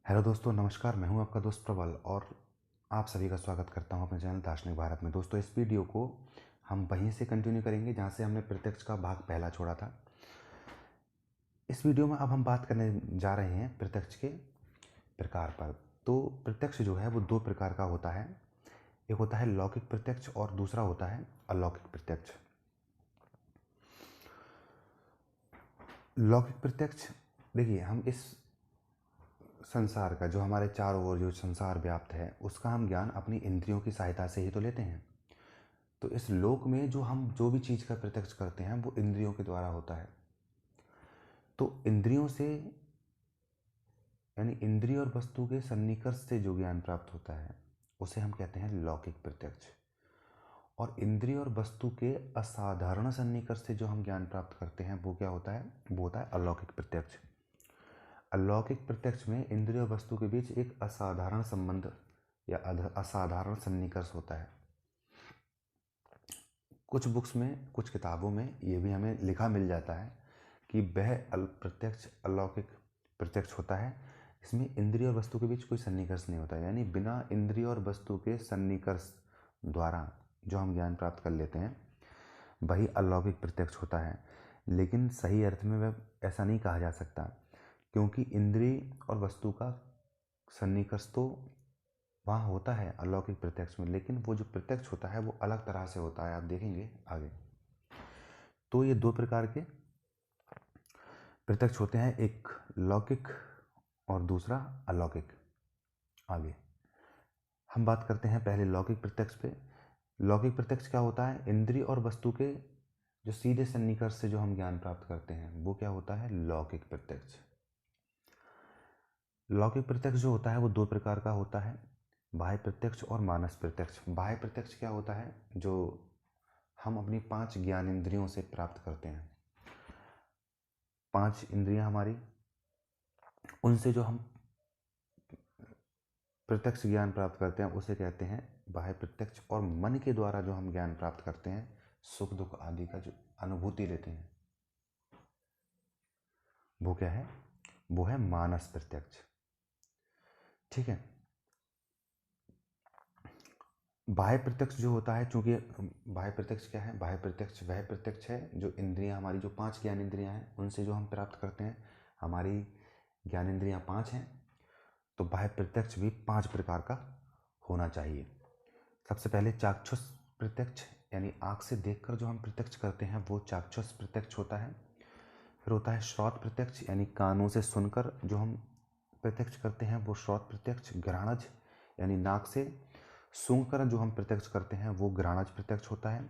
Hello दोस्तों, नमस्कार। मैं हूं आपका दोस्त प्रबल और आप सभी का स्वागत करता हूं अपने चैनल दार्शनिक भारत में। दोस्तों, इस वीडियो को हम वहीं से कंटिन्यू करेंगे जहां से हमने प्रत्यक्ष का भाग पहला छोड़ा था। इस वीडियो में अब हम बात करने जा रहे हैं प्रत्यक्ष के प्रकार पर। तो प्रत्यक्ष जो है वो दो प्रकार का होता है। एक होता है लौकिक प्रत्यक्ष और दूसरा होता है अलौकिक प्रत्यक्ष। लौकिक प्रत्यक्ष, देखिए, हम इस संसार का, जो हमारे चारों ओर जो संसार व्याप्त है, उसका हम ज्ञान अपनी इंद्रियों की सहायता से ही तो लेते हैं। तो इस लोक में हम जो भी चीज़ का प्रत्यक्ष करते हैं वो इंद्रियों के द्वारा होता है। तो इंद्रियों से, यानी इंद्रिय और वस्तु के सन्निकर्ष से जो ज्ञान प्राप्त होता है उसे हम कहते हैं लौकिक प्रत्यक्ष। और इंद्रिय और वस्तु के असाधारण सन्निकर्ष से जो हम ज्ञान प्राप्त करते हैं वो क्या होता है? वो होता है अलौकिक प्रत्यक्ष। अलौकिक प्रत्यक्ष में इंद्रिय और वस्तु के बीच एक असाधारण संबंध या असाधारण सन्निकर्ष होता है। कुछ बुक्स में, कुछ किताबों में ये भी हमें लिखा मिल जाता है कि वह प्रत्यक्ष अलौकिक प्रत्यक्ष होता है। इसमें इंद्रिय और वस्तु के बीच कोई सन्निकर्ष नहीं होता, यानी बिना इंद्रिय और वस्तु के सन्निकर्ष द्वारा जो हम ज्ञान प्राप्त कर लेते हैं वही अलौकिक प्रत्यक्ष होता है। लेकिन सही अर्थ में वह ऐसा नहीं कहा जा सकता, क्योंकि इंद्रिय और वस्तु का सन्निकर्ष तो वहाँ होता है अलौकिक प्रत्यक्ष में, लेकिन वो जो प्रत्यक्ष होता है वो अलग तरह से होता है। आप देखेंगे आगे। तो ये दो प्रकार के प्रत्यक्ष होते हैं, एक लौकिक और दूसरा अलौकिक। आगे हम बात करते हैं पहले लौकिक प्रत्यक्ष पे। लौकिक प्रत्यक्ष क्या होता है? इंद्रिय और वस्तु के जो सीधे सन्निकर्ष से जो हम ज्ञान प्राप्त करते हैं वो क्या होता है? लौकिक प्रत्यक्ष। लौकिक प्रत्यक्ष जो होता है वो दो प्रकार का होता है, बाह्य प्रत्यक्ष और मानस प्रत्यक्ष। बाह्य प्रत्यक्ष क्या होता है? जो हम अपनी 5 ज्ञान इंद्रियों से प्राप्त करते हैं। 5 इंद्रियां हमारी, उनसे जो हम प्रत्यक्ष ज्ञान प्राप्त करते हैं उसे कहते हैं बाह्य प्रत्यक्ष। और मन के द्वारा जो हम ज्ञान प्राप्त करते हैं, सुख दुख आदि का जो अनुभूति लेते हैं, वो क्या है? वो है मानस प्रत्यक्ष। ठीक है। बाह्य प्रत्यक्ष जो होता है, चूंकि बाह्य प्रत्यक्ष क्या है? बाह्य प्रत्यक्ष वह प्रत्यक्ष है जो इंद्रियां हमारी, जो 5 ज्ञान इंद्रियां हैं उनसे जो हम प्राप्त करते हैं। हमारी ज्ञान इंद्रियां 5 हैं, तो बाह्य प्रत्यक्ष भी 5 प्रकार का होना चाहिए। सबसे पहले चाक्षुष प्रत्यक्ष, यानी आँख से देखकर जो हम प्रत्यक्ष करते हैं वो चाक्षुष प्रत्यक्ष होता है। फिर होता है श्रौत प्रत्यक्ष, यानी कानों से सुनकर जो हम प्रत्यक्ष करते हैं वो श्रौत प्रत्यक्ष। घ्राणज, यानी नाक से सूंघकर जो हम प्रत्यक्ष करते हैं वो घ्राणज प्रत्यक्ष होता है।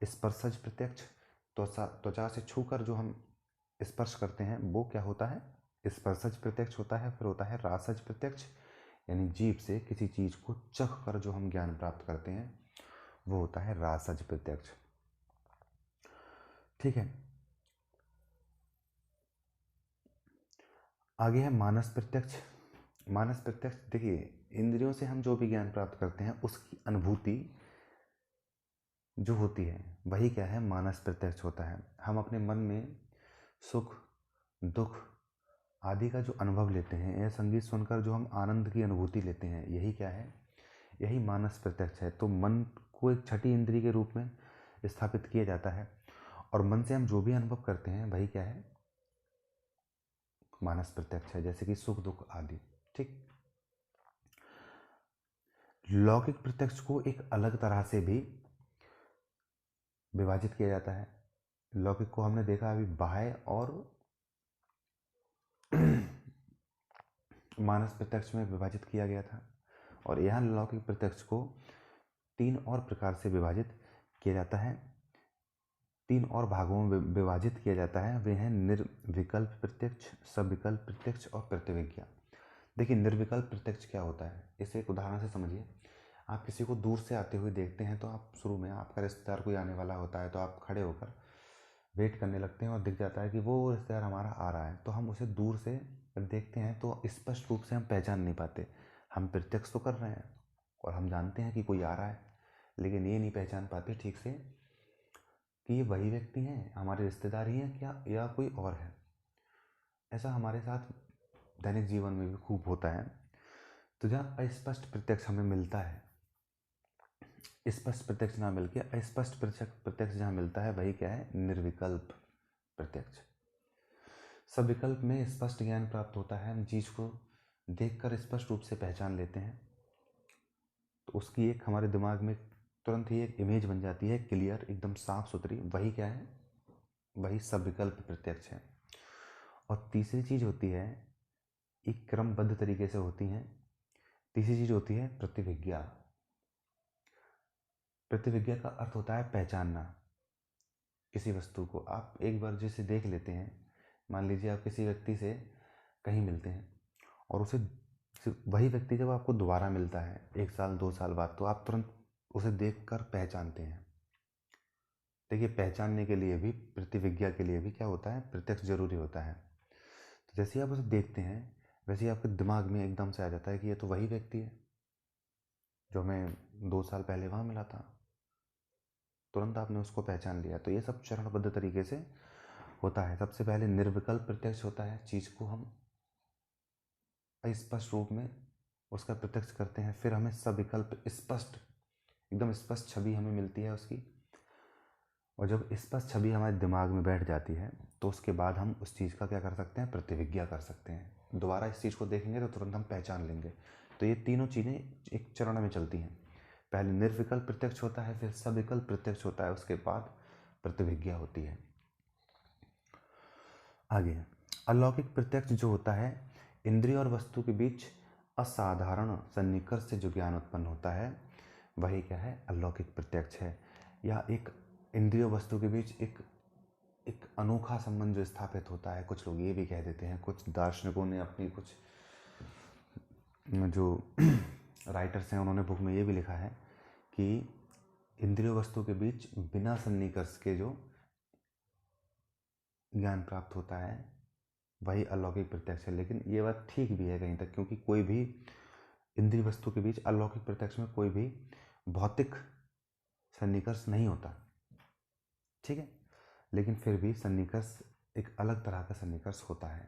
स्पर्शज प्रत्यक्ष, त्वचा से छूकर जो हम स्पर्श करते हैं वो क्या होता है? स्पर्शज प्रत्यक्ष होता है। फिर होता है रासज प्रत्यक्ष, यानी जीभ से किसी चीज को चख कर जो हम ज्ञान प्राप्त करते हैं वो होता है रासज प्रत्यक्ष। ठीक है। आगे है मानस प्रत्यक्ष। मानस प्रत्यक्ष, देखिए, इंद्रियों से हम जो भी ज्ञान प्राप्त करते हैं उसकी अनुभूति जो होती है वही क्या है? मानस प्रत्यक्ष होता है। हम अपने मन में सुख दुख आदि का जो अनुभव लेते हैं, यह संगीत सुनकर जो हम आनंद की अनुभूति लेते हैं, यही क्या है? यही मानस प्रत्यक्ष है। तो मन को एक छठी इंद्रिय के रूप में स्थापित किया जाता है, और मन से हम जो भी अनुभव करते हैं वही क्या है? मानस प्रत्यक्ष है, जैसे कि सुख दुख आदि। ठीक। लौकिक प्रत्यक्ष को एक अलग तरह से भी विभाजित किया जाता है। लौकिक को हमने देखा अभी बाह्य और मानस प्रत्यक्ष में विभाजित किया गया था, और यहाँ लौकिक प्रत्यक्ष को 3 और प्रकार से विभाजित किया जाता है। 3 और भागों में विभाजित किया जाता है। वे हैं निर्विकल्प प्रत्यक्ष, सविकल्प प्रत्यक्ष और प्रतिविज्ञा। देखिए, निर्विकल्प प्रत्यक्ष क्या होता है इसे एक उदाहरण से समझिए। आप किसी को दूर से आते हुए देखते हैं, तो आप शुरू में, आपका रिश्तेदार कोई आने वाला होता है तो आप खड़े होकर वेट करने लगते हैं और दिख जाता है कि वो रिश्तेदार हमारा आ रहा है, तो हम उसे दूर से देखते हैं तो स्पष्ट रूप से हम पहचान नहीं पाते। हम प्रत्यक्ष तो कर रहे हैं और हम जानते हैं कि कोई आ रहा है, लेकिन ये नहीं पहचान पाते ठीक से कि ये वही व्यक्ति हैं, हमारे रिश्तेदार ही हैं क्या, या कोई और है। ऐसा हमारे साथ दैनिक जीवन में भी खूब होता है। तो जहाँ अस्पष्ट प्रत्यक्ष हमें मिलता है, स्पष्ट प्रत्यक्ष ना मिलके अस्पष्ट प्रत्यक्ष जहाँ मिलता है वही क्या है, निर्विकल्प प्रत्यक्ष। सब विकल्प में स्पष्ट ज्ञान प्राप्त होता है, हम चीज़ को देखकर स्पष्ट रूप से पहचान लेते हैं, तो उसकी एक हमारे दिमाग में तुरंत ही एक इमेज बन जाती है, क्लियर, एकदम साफ सुथरी। वही क्या है, वही सब विकल्प प्रत्यक्ष है। और तीसरी चीज़ होती है, एक क्रमबद्ध तरीके से होती हैं। तीसरी चीज़ होती है प्रतिविज्ञा। प्रतिविज्ञा का अर्थ होता है पहचानना। किसी वस्तु को आप एक बार जैसे देख लेते हैं, मान लीजिए आप किसी व्यक्ति से कहीं मिलते हैं और उसे वही व्यक्ति जब आपको दोबारा मिलता है 1 साल 2 साल बाद, तो आप तुरंत उसे देखकर पहचानते हैं। देखिए, पहचानने के लिए भी, प्रतिविज्ञा के लिए भी क्या होता है, प्रत्यक्ष जरूरी होता है। तो जैसे आप उसे देखते हैं वैसे ही आपके दिमाग में एकदम से आ जाता है कि ये तो वही व्यक्ति है जो हमें 2 साल पहले वहाँ मिला था। तुरंत आपने उसको पहचान लिया। तो ये सब चरणबद्ध तरीके से होता है। सबसे पहले निर्विकल्प प्रत्यक्ष होता है, चीज़ को हम स्पष्ट रूप में उसका प्रत्यक्ष करते हैं। फिर हमें सविकल्प, स्पष्ट, एकदम स्पष्ट छवि हमें मिलती है उसकी। और जब स्पष्ट छवि हमारे दिमाग में बैठ जाती है तो उसके बाद हम उस चीज़ का क्या कर सकते हैं, प्रतिविज्ञा कर सकते हैं। दोबारा इस चीज़ को देखेंगे तो तुरंत हम पहचान लेंगे। तो ये तीनों चीज़ें एक चरण में चलती हैं। पहले निर्विकल्प प्रत्यक्ष होता है, फिर सविकल्प प्रत्यक्ष होता है, उसके बाद प्रतिविज्ञा होती है। आगे अलौकिक प्रत्यक्ष जो होता है, इंद्रिय और वस्तु के बीच असाधारण सन्निकर्ष से जो ज्ञान उत्पन्न होता है वही क्या है, अलौकिक प्रत्यक्ष है। या एक इंद्रिय वस्तु के बीच एक अनोखा संबंध जो स्थापित होता है। कुछ लोग ये भी कह देते हैं, कुछ दार्शनिकों ने अपनी कुछ जो राइटर्स हैं उन्होंने बुक में ये भी लिखा है कि इंद्रिय वस्तु के बीच बिना सन्निकर्ष के जो ज्ञान प्राप्त होता है वही अलौकिक प्रत्यक्ष है। लेकिन ये बात ठीक भी है कहीं तक, क्योंकि कोई भी इंद्रिय वस्तु के बीच अलौकिक प्रत्यक्ष में कोई भी भौतिक सन्निकर्ष नहीं होता, ठीक है, लेकिन फिर भी सन्निकर्ष एक अलग तरह का सन्निकर्ष होता है।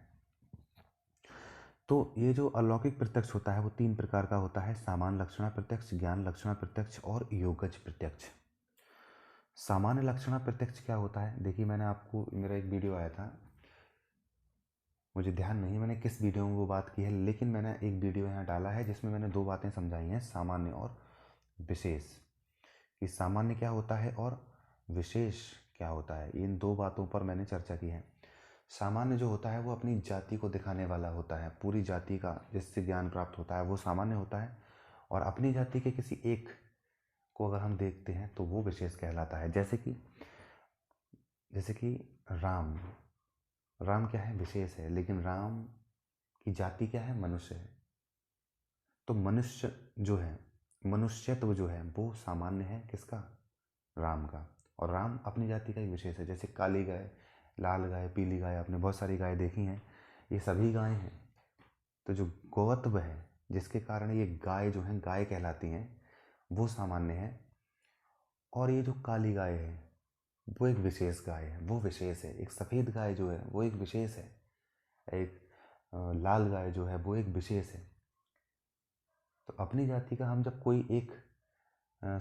तो ये जो अलौकिक प्रत्यक्ष होता है वो 3 प्रकार का होता है, सामान्य लक्षणा प्रत्यक्ष, ज्ञान लक्षणा प्रत्यक्ष और योगज प्रत्यक्ष। सामान्य लक्षणा प्रत्यक्ष क्या होता है, देखिए मैंने आपको, मेरा एक वीडियो आया था, मुझे ध्यान नहीं मैंने किस वीडियो में वो बात की है, लेकिन मैंने एक वीडियो यहाँ डाला है जिसमें मैंने 2 बातें समझाई हैं, सामान्य और विशेष, कि सामान्य क्या होता है और विशेष क्या होता है। इन 2 बातों पर मैंने चर्चा की है। सामान्य जो होता है वो अपनी जाति को दिखाने वाला होता है, पूरी जाति का जिससे ज्ञान प्राप्त होता है वो सामान्य होता है। और अपनी जाति के किसी एक को अगर हम देखते हैं तो वो विशेष कहलाता है। जैसे कि राम क्या है, विशेष है, लेकिन राम की जाति क्या है, मनुष्य है। तो मनुष्य जो है, मनुष्यत्व जो है वो सामान्य है किसका, राम का। और राम अपनी जाति का ही विशेष है। जैसे काली गाय, लाल गाय, पीली गाय, आपने बहुत सारी गाय देखी हैं, ये सभी गाय हैं। तो जो गौत्व है जिसके कारण ये गाय जो हैं गाय कहलाती हैं वो सामान्य है। और ये जो काली गाय है वो एक विशेष गाय है, वो विशेष है। एक सफ़ेद गाय जो है वो एक विशेष है, एक लाल गाय जो है वो एक विशेष है। तो अपनी जाति का हम जब कोई एक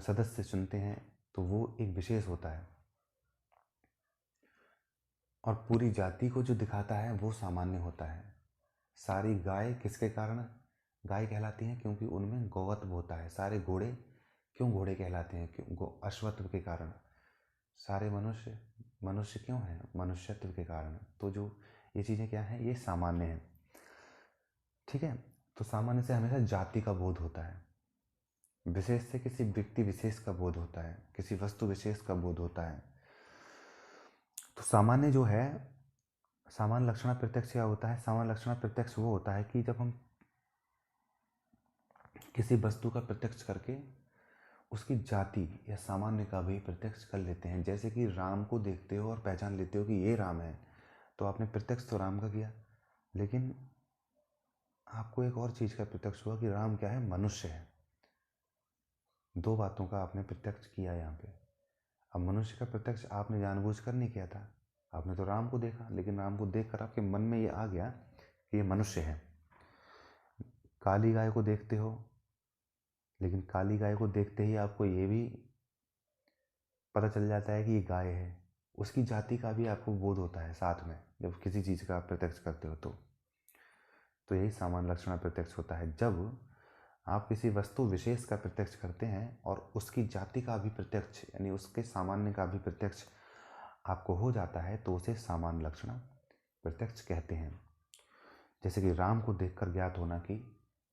सदस्य चुनते हैं तो वो एक विशेष होता है। और पूरी जाति को जो दिखाता है वो सामान्य होता है। सारी गाय किसके कारण गाय कहलाती हैं, क्योंकि उनमें गौवत्व होता है। सारे घोड़े क्यों घोड़े कहलाते हैं, क्यों, अश्वत्व के कारण। सारे मनुष्य क्यों हैं, मनुष्यत्व के कारण। तो जो ये चीज़ें क्या हैं, ये सामान्य हैं, ठीक है। तो सामान्य से हमेशा जाति का बोध होता है, विशेष से किसी व्यक्ति विशेष का बोध होता है, किसी वस्तु विशेष का बोध होता है। तो सामान्य जो है, सामान्य लक्षणा प्रत्यक्ष क्या होता है, सामान्य लक्षणा प्रत्यक्ष वो होता है कि जब हम किसी वस्तु का प्रत्यक्ष करके उसकी जाति या सामान्य का भी प्रत्यक्ष कर लेते हैं। जैसे कि राम को देखते हो और पहचान लेते हो कि ये राम है, तो आपने प्रत्यक्ष तो राम का किया, लेकिन आपको एक और चीज़ का प्रत्यक्ष हुआ कि राम क्या है, मनुष्य है। 2 बातों का आपने प्रत्यक्ष किया यहाँ पे। अब मनुष्य का प्रत्यक्ष आपने जानबूझकर नहीं किया था, आपने तो राम को देखा, लेकिन राम को देखकर आपके मन में ये आ गया कि ये मनुष्य है। काली गाय को देखते हो, लेकिन काली गाय को देखते ही आपको ये भी पता चल जाता है कि ये गाय है, उसकी जाति का भी आपको बोध होता है साथ में, जब किसी चीज़ का आप प्रत्यक्ष करते हो तो यही सामान्य लक्षण प्रत्यक्ष होता है। जब आप किसी वस्तु विशेष का प्रत्यक्ष करते हैं और उसकी जाति का भी प्रत्यक्ष यानी उसके सामान्य का भी प्रत्यक्ष आपको हो जाता है तो उसे सामान्य लक्षण प्रत्यक्ष कहते हैं। जैसे कि राम को देखकर ज्ञात होना कि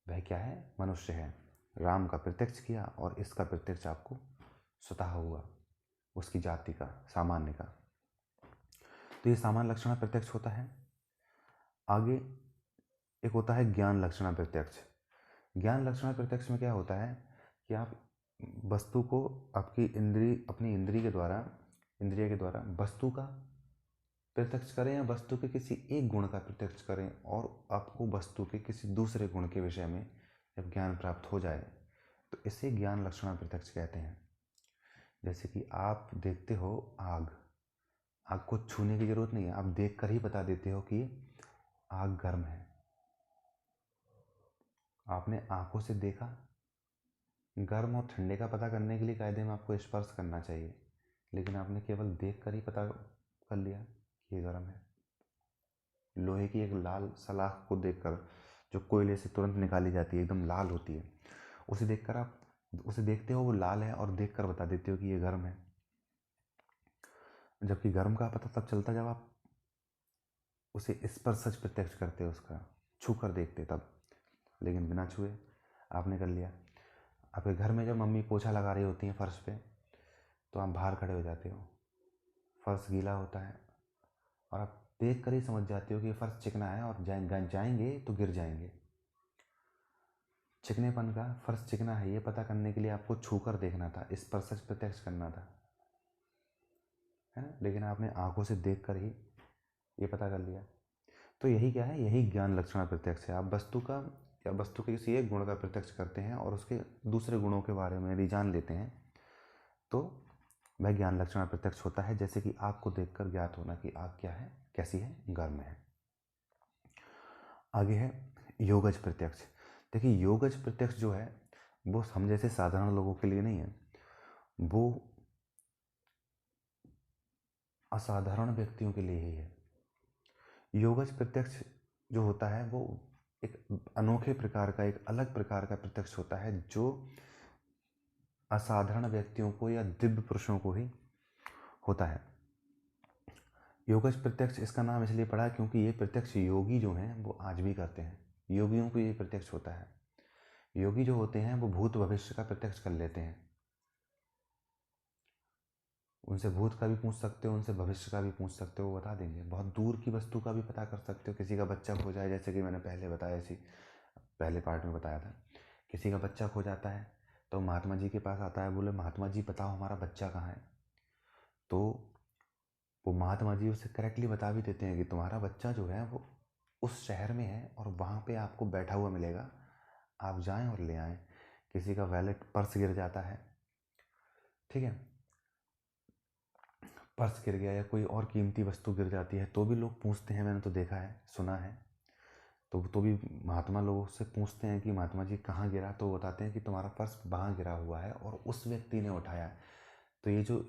वह क्या है, मनुष्य है। राम का प्रत्यक्ष किया और इसका प्रत्यक्ष आपको स्वतः हुआ, उसकी जाति का, सामान्य का। तो ये सामान्य लक्षण प्रत्यक्ष होता है। आगे एक होता है ज्ञान लक्षण प्रत्यक्ष। ज्ञान लक्षण प्रत्यक्ष में क्या होता है कि आप वस्तु को अपनी इंद्रिय के द्वारा वस्तु का प्रत्यक्ष करें या वस्तु के किसी एक गुण का प्रत्यक्ष करें, और आपको वस्तु के किसी दूसरे गुण के विषय में जब ज्ञान प्राप्त हो जाए तो इसे ज्ञान लक्षण प्रत्यक्ष कहते हैं। जैसे कि आप देखते हो आग को छूने की जरूरत नहीं है, आप देखकर ही बता देते हो कि आग गर्म है। आपने आंखों से देखा, गर्म और ठंडे का पता करने के लिए कायदे में आपको स्पर्श करना चाहिए, लेकिन आपने केवल देख कर ही पता कर लिया कि ये गर्म है। लोहे की एक लाल सलाख को देखकर, जो कोयले से तुरंत निकाली जाती है, एकदम लाल होती है, उसे देखकर आप उसे देखते हो वो लाल है और देखकर बता देते हो कि ये गर्म है। जबकि गर्म का पता तब चलता जब आप उसे स्पर्श प्रत्यक्ष करते हो, उसका छू कर देखते तब, लेकिन बिना छुए आपने कर लिया। आपके घर में जब मम्मी पोछा लगा रही होती हैं फर्श पे, तो आप बाहर खड़े हो जाते हो, फर्श गीला होता है और आप देख कर ही समझ जाते हो कि फर्श चिकना है और जाएंगे तो गिर जाएंगे। चिकनेपन का, फर्श चिकना है ये पता करने के लिए आपको छू कर देखना था, स्पर्श प्रत्यक्ष करना था, है ना, लेकिन आपने आंखों से देख कर ही ये पता कर लिया। तो यही क्या है, यही ज्ञान लक्षण प्रत्यक्ष है। आप वस्तु का या वस्तु के किसी एक गुण का प्रत्यक्ष करते हैं और उसके दूसरे गुणों के बारे में यदि जान लेते हैं तो वह ज्ञान लक्षण प्रत्यक्ष होता है। जैसे कि आग को देखकर ज्ञात होना कि आग क्या है, कैसी है, गर्म है। आगे है योगज प्रत्यक्ष। देखिए योगज प्रत्यक्ष जो है वो हम जैसे साधारण लोगों के लिए नहीं है, वो असाधारण व्यक्तियों के लिए ही है। योगज प्रत्यक्ष जो होता है वो एक अनोखे प्रकार का, एक अलग प्रकार का प्रत्यक्ष होता है, जो असाधारण व्यक्तियों को या दिव्य पुरुषों को ही होता है। योगज प्रत्यक्ष इसका नाम इसलिए पड़ा क्योंकि ये प्रत्यक्ष योगी जो हैं वो आज भी करते हैं। योगियों को ये प्रत्यक्ष होता है। योगी जो होते हैं वो भूत भविष्य का प्रत्यक्ष कर लेते हैं। उनसे भूत का भी पूछ सकते हो, उनसे भविष्य का भी पूछ सकते हो, वो बता देंगे। बहुत दूर की वस्तु का भी पता कर सकते हो। किसी का बच्चा खो जाए, जैसे कि मैंने पहले बताया, इसी पहले पार्ट में बताया था, किसी का बच्चा खो जाता है तो महात्मा जी के पास आता है, बोले महात्मा जी बताओ हमारा बच्चा कहाँ है। तो वो महात्मा जी उसे करेक्टली बता भी देते हैं कि तुम्हारा बच्चा जो है वो उस शहर में है और वहाँ पे आपको बैठा हुआ मिलेगा, आप जाएं और ले आएं। किसी का वैलेट, पर्स गिर जाता है, ठीक है, पर्स गिर गया या कोई और कीमती वस्तु गिर जाती है तो भी लोग पूछते हैं, मैंने तो देखा है, सुना है, तो भी महात्मा लोगों से पूछते हैं कि महात्मा जी कहाँ गिरा, तो बताते हैं कि तुम्हारा पर्स वहाँ गिरा हुआ है और उस व्यक्ति ने उठाया है। तो ये जो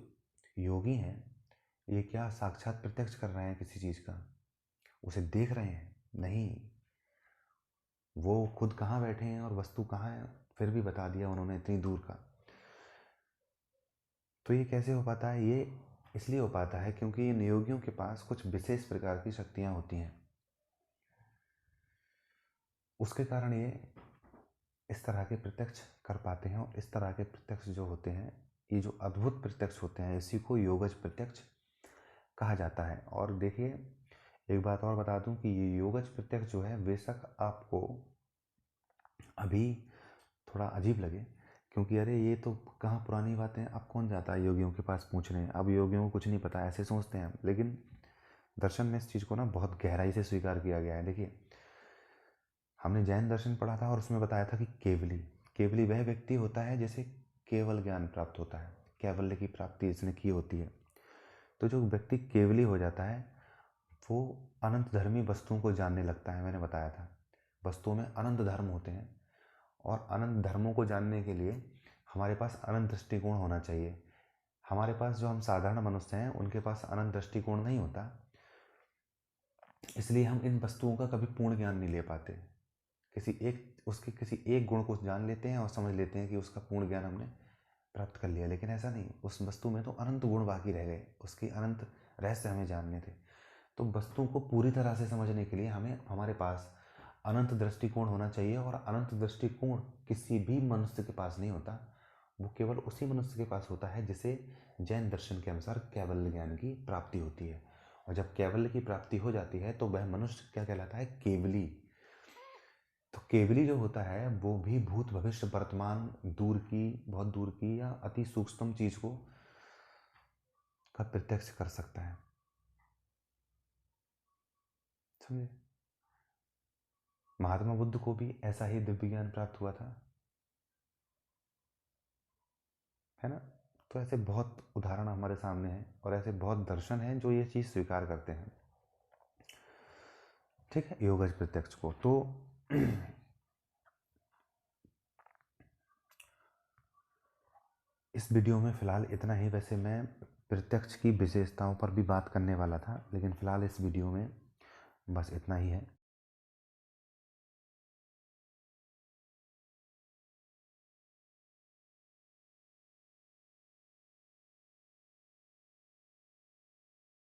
योगी हैं ये क्या साक्षात प्रत्यक्ष कर रहे हैं किसी चीज़ का, उसे देख रहे हैं? नहीं, वो खुद कहाँ बैठे हैं और वस्तु कहाँ है फिर भी बता दिया उन्होंने, इतनी दूर का। तो ये कैसे हो पाता है? ये इसलिए हो पाता है क्योंकि इन योगियों के पास कुछ विशेष प्रकार की शक्तियाँ होती हैं, उसके कारण ये इस तरह के प्रत्यक्ष कर पाते हैं। और इस तरह के प्रत्यक्ष जो होते हैं, ये जो अद्भुत प्रत्यक्ष होते हैं, इसी को योगज प्रत्यक्ष कहा जाता है। और देखिए एक बात और बता दूं कि ये योगज प्रत्यक्ष जो है बेशक आपको अभी थोड़ा अजीब लगे, क्योंकि अरे ये तो कहाँ पुरानी बातें हैं, अब कौन जाता है योगियों के पास पूछने, अब योगियों को कुछ नहीं पता, ऐसे सोचते हैं। लेकिन दर्शन में इस चीज़ को ना बहुत गहराई से स्वीकार किया गया है। देखिए हमने जैन दर्शन पढ़ा था और उसमें बताया था कि केवली वह व्यक्ति होता है जिसे केवल ज्ञान प्राप्त होता है, कैवल्य की प्राप्ति इसने की होती है। तो जो व्यक्ति केवली हो जाता है वो अनंत धर्मी वस्तुओं को जानने लगता है, मैंने बताया था। वस्तुओं में अनंत धर्म होते हैं, और अनंत धर्मों को जानने के लिए हमारे पास अनंत दृष्टिकोण होना चाहिए। हमारे पास जो हम साधारण मनुष्य हैं उनके पास अनंत दृष्टिकोण नहीं होता, इसलिए हम इन वस्तुओं का कभी पूर्ण ज्ञान नहीं ले पाते। किसी एक गुण को जान लेते हैं और समझ लेते हैं कि उसका पूर्ण ज्ञान हमने प्राप्त कर लिया, लेकिन ऐसा नहीं। उस वस्तु में तो अनंत गुण बाकी रह गए, उसके अनंत रहस्य हमें जानने थे। तो वस्तु को पूरी तरह से समझने के लिए हमारे पास अनंत दृष्टिकोण होना चाहिए, और अनंत दृष्टिकोण किसी भी मनुष्य के पास नहीं होता। वो केवल उसी मनुष्य के पास होता है जिसे जैन दर्शन के अनुसार कैवल्य ज्ञान की प्राप्ति होती है। और जब कैवल्य की प्राप्ति हो जाती है तो वह मनुष्य क्या कहलाता है? केवली। तो केवली जो होता है वो भी भूत भविष्य वर्तमान बहुत दूर की या अति सूक्ष्म चीज को का प्रत्यक्ष कर सकता है। समझे? महात्मा बुद्ध को भी ऐसा ही दिव्य ज्ञान प्राप्त हुआ था, है ना? तो ऐसे बहुत उदाहरण हमारे सामने हैं, और ऐसे बहुत दर्शन हैं जो ये चीज स्वीकार करते हैं। ठीक है, योगज प्रत्यक्ष को। तो इस वीडियो में फिलहाल इतना ही। वैसे मैं प्रत्यक्ष की विशेषताओं पर भी बात करने वाला था, लेकिन फिलहाल इस वीडियो में बस इतना ही है।